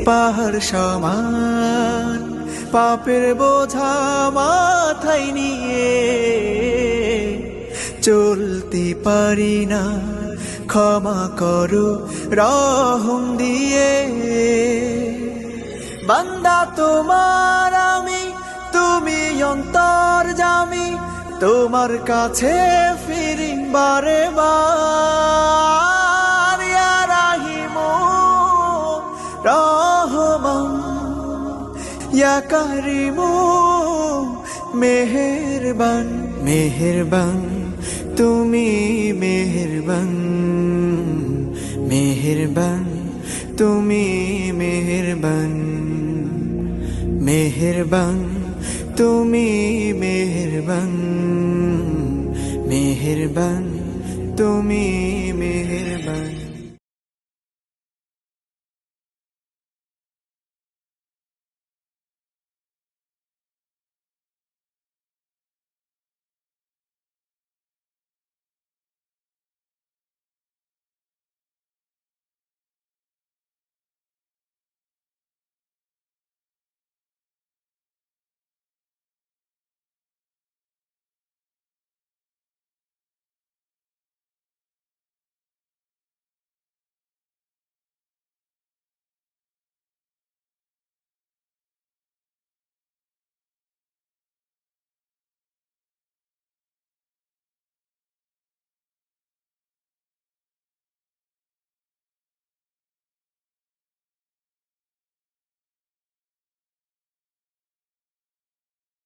পাহাড় সমান পাপের বোঝা মাথায় নিয়ে চলতে পারি না, ক্ষমা করো রহম দিয়ে। বান্দা তোমার আমি, তুমি অন্তর্যামী, তোমার কাছে ফিরি বারে বার। ইয়া রাহিমু রহমান, ইয়া কারিমু মেহেরবান, মেহেরবান তুমি মেহেরবান, মেহেরবান তুমি মেহেরবান, মেহেরবান তুমি মেহেরবান, মেহেরবান তুমি মেহেরবান।